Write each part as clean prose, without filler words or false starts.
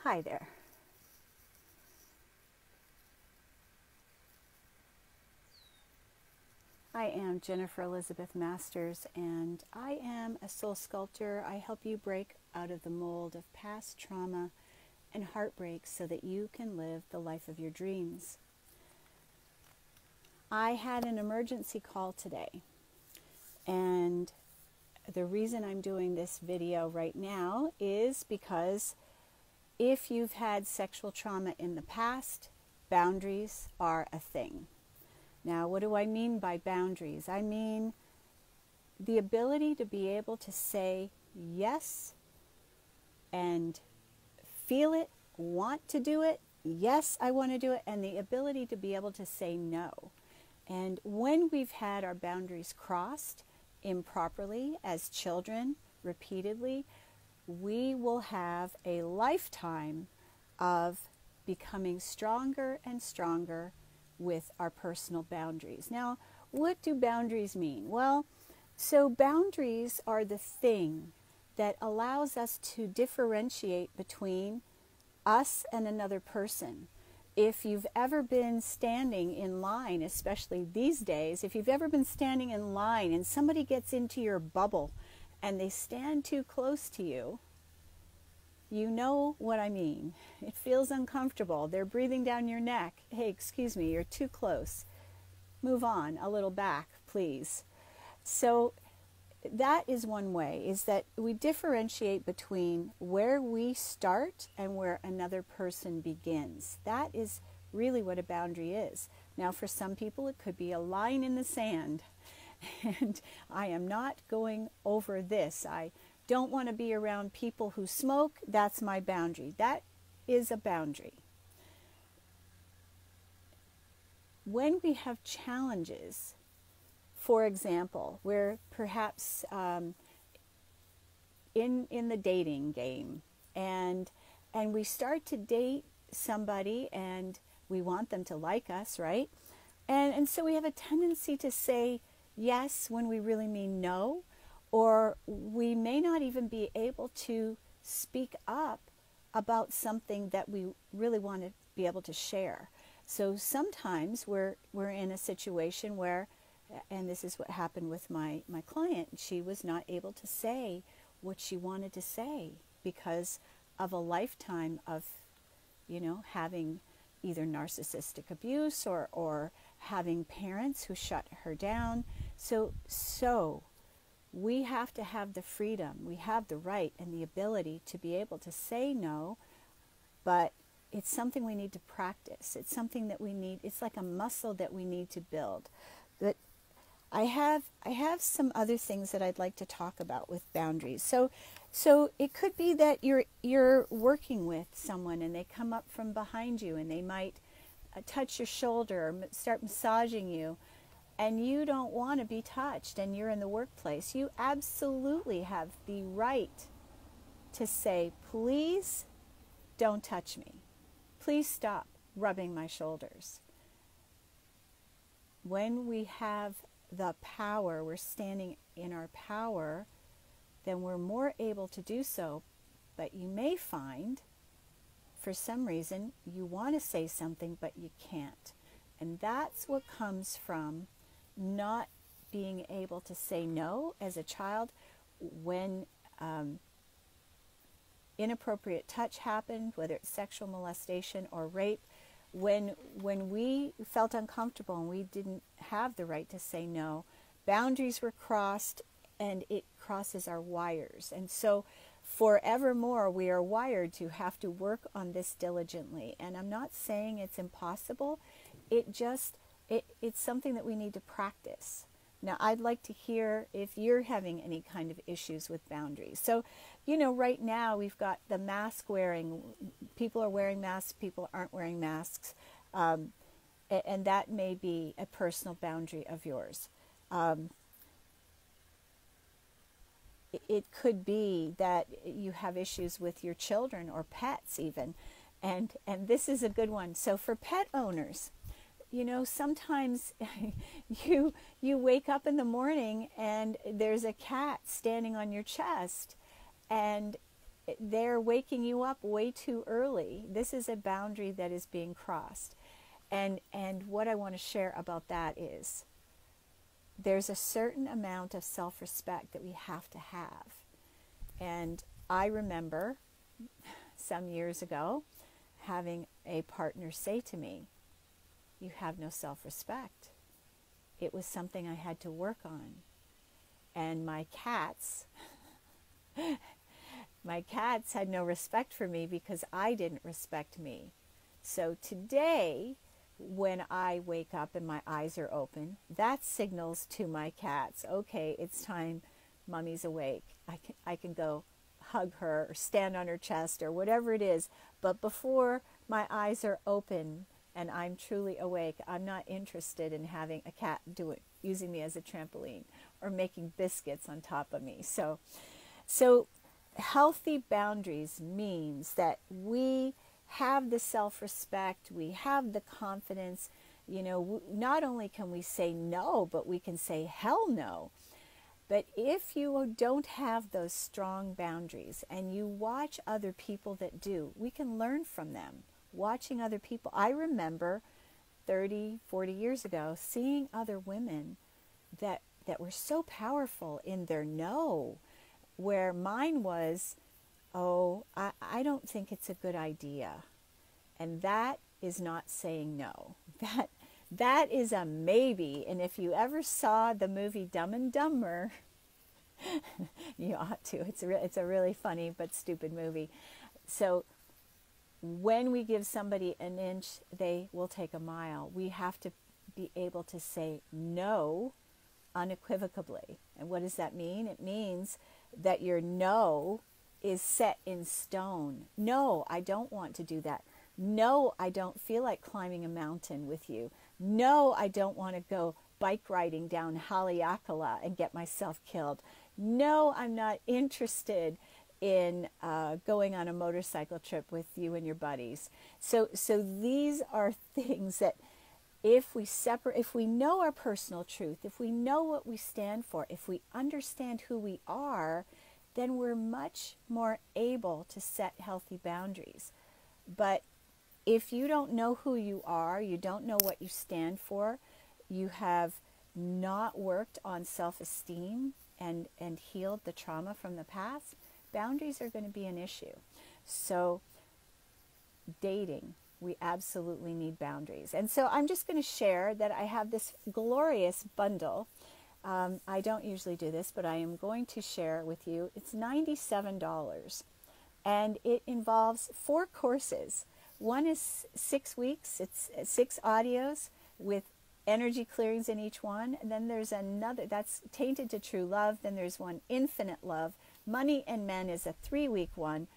Hi there. I am Jennifer Elizabeth Masters, and I am a soul sculptor. I help you break out of the mold of past trauma and heartbreak so that you can live the life of your dreams. I had an emergency call today, and the reason I'm doing this video right now is because if you've had sexual trauma in the past, boundaries are a thing. Now, what do I mean by boundaries? I mean the ability to be able to say yes and feel it, want to do it, yes, I want to do it, and the ability to be able to say no. And when we've had our boundaries crossed improperly as children, repeatedly, we will have a lifetime of becoming stronger and stronger with our personal boundaries. Now, what do boundaries mean? Well, so boundaries are the thing that allows us to differentiate between us and another person. If you've ever been standing in line, especially these days, if you've ever been standing in line and somebody gets into your bubble and they stand too close to you, you know what I mean. It feels uncomfortable. They're breathing down your neck. Hey, excuse me, you're too close. Move on a little back, please. So that is one way, is that we differentiate between where we start and where another person begins. That is really what a boundary is. Now, for some people, it could be a line in the sand. And I am not going over this. I don't want to be around people who smoke. That's my boundary. That is a boundary. When we have challenges, for example, where perhaps in the dating game, and we start to date somebody and we want them to like us, right? And so we have a tendency to say yes when we really mean no, or we may not even be able to speak up about something that we really want to be able to share. So sometimes we're in a situation where, and this is what happened with my client, she was not able to say what she wanted to say because of a lifetime of, having either narcissistic abuse or having parents who shut her down. So we have to have the freedom, we have the right and the ability to be able to say no, but it's something we need to practice. It's something that we need, it's like a muscle that we need to build. But I have some other things that I'd like to talk about with boundaries. So it could be that you're working with someone and they come up from behind you and they might touch your shoulder or start massaging you, and you don't want to be touched and you're in the workplace. You absolutely have the right to say, please don't touch me. Please stop rubbing my shoulders. When we have the power, we're standing in our power, then we're more able to do so. But you may find, for some reason, you want to say something, but you can't. And that's what comes from not being able to say no as a child when inappropriate touch happened, whether it's sexual molestation or rape. When we felt uncomfortable and we didn't have the right to say no, boundaries were crossed, and it crosses our wires. And so forevermore we are wired to have to work on this diligently. And I'm not saying it's impossible. It's something that we need to practice. Now, I'd like to hear if you're having any kind of issues with boundaries. So, right now we've got the mask wearing. People are wearing masks, people aren't wearing masks. And that may be a personal boundary of yours. It could be that you have issues with your children or pets even. And this is a good one. So for pet owners, sometimes you wake up in the morning and there's a cat standing on your chest, and they're waking you up way too early. This is a boundary that is being crossed. And what I want to share about that is there's a certain amount of self-respect that we have to have. And I remember some years ago having a partner say to me, "You have no self-respect." It was something I had to work on. And my cats had no respect for me because I didn't respect me. So today, when I wake up and my eyes are open, that signals to my cats, okay, it's time, Mommy's awake. I can go hug her or stand on her chest or whatever it is. But before my eyes are open and I'm truly awake, I'm not interested in having a cat using me as a trampoline or making biscuits on top of me. So healthy boundaries means that we have the self-respect, we have the confidence. You know, not only can we say no, but we can say hell no. But if you don't have those strong boundaries and you watch other people that do, we can learn from them. Watching other people. I remember 30, 40 years ago seeing other women that were so powerful in their no, where mine was, oh, I don't think it's a good idea. And that is not saying no. That is a maybe. And if you ever saw the movie Dumb and Dumber, you ought to. It's a really funny but stupid movie. So when we give somebody an inch, they will take a mile. We have to be able to say no unequivocally. And what does that mean? It means that your no is set in stone. No, I don't want to do that. No, I don't feel like climbing a mountain with you. No, I don't want to go bike riding down Haleakala and get myself killed. No, I'm not interested in going on a motorcycle trip with you and your buddies. So these are things that if we know our personal truth, if we know what we stand for, if we understand who we are, then we're much more able to set healthy boundaries. But if you don't know who you are, you don't know what you stand for, you have not worked on self-esteem and healed the trauma from the past, boundaries are going to be an issue. So dating, we absolutely need boundaries. And so I'm just going to share that I have this glorious bundle. I don't usually do this, but I am going to share with you. It's $97, and it involves 4 courses. One is 6 weeks. It's 6 audios with energy clearings in each one. And then there's another that's Tainted to True Love. Then there's one, Infinite Love. Money and Men is a 3-week one.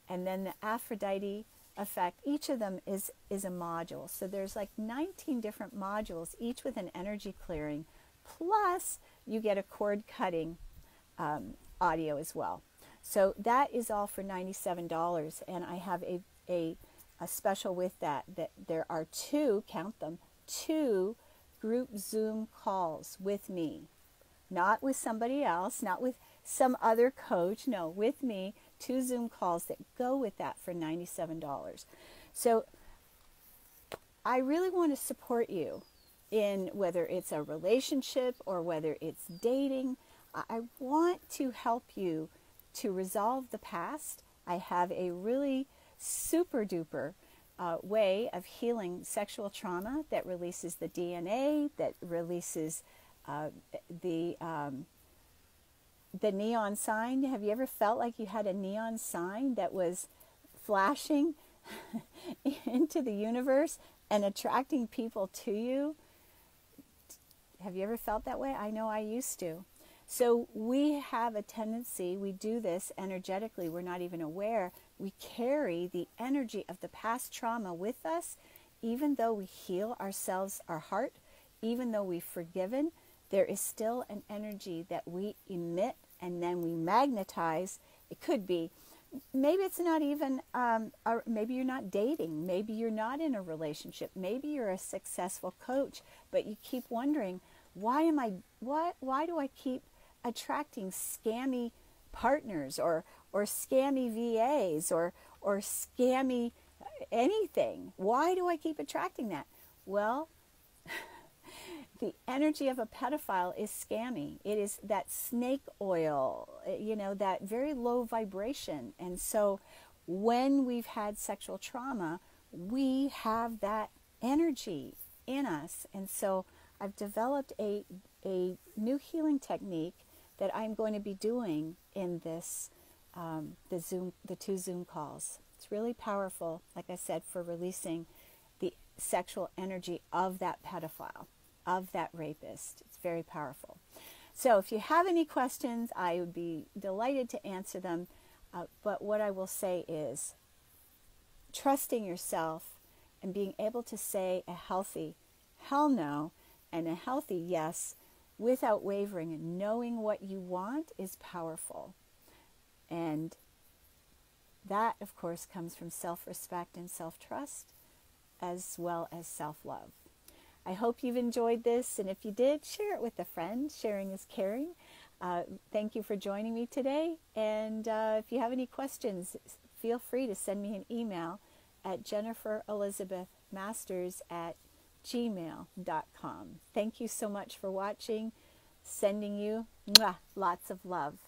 And then the Aphrodite Effect. Each of them is a module. So there's like 19 different modules, each with an energy clearing. Plus, you get a cord cutting audio as well. So that is all for $97. And I have a special with that there are 2, count them, 2 group Zoom calls with me. Not with somebody else, not with some other coach, no, with me, 2 Zoom calls that go with that for $97. So I really want to support you in whether it's a relationship or whether it's dating. I want to help you to resolve the past. I have a really super duper way of healing sexual trauma that releases the DNA, that releases the neon sign. Have you ever felt like you had a neon sign that was flashing into the universe and attracting people to you? Have you ever felt that way? I know I used to. So we have a tendency, we do this energetically, we're not even aware. We carry the energy of the past trauma with us, even though we heal ourselves, our heart, even though we've forgiven, there is still an energy that we emit and then we magnetize. It could be, maybe it's not even, maybe you're not dating, maybe you're not in a relationship, maybe you're a successful coach, but you keep wondering, why do I keep attracting scammy partners or scammy VAs or scammy anything. Why do I keep attracting that? Well, the energy of a pedophile is scammy. It is that snake oil, that very low vibration. And so when we've had sexual trauma, we have that energy in us. And so I've developed a new healing technique that I'm going to be doing in this, the 2 Zoom calls. It's really powerful, like I said, for releasing the sexual energy of that pedophile, of that rapist. It's very powerful. So if you have any questions, I would be delighted to answer them. But what I will say is trusting yourself and being able to say a healthy hell no and a healthy yes without wavering, and knowing what you want is powerful. And that, of course, comes from self-respect and self-trust, as well as self-love. I hope you've enjoyed this, and if you did, share it with a friend. Sharing is caring. Thank you for joining me today, and if you have any questions, feel free to send me an email at jenniferelizabethmasters@gmail.com. Thank you so much for watching. Sending you lots of love.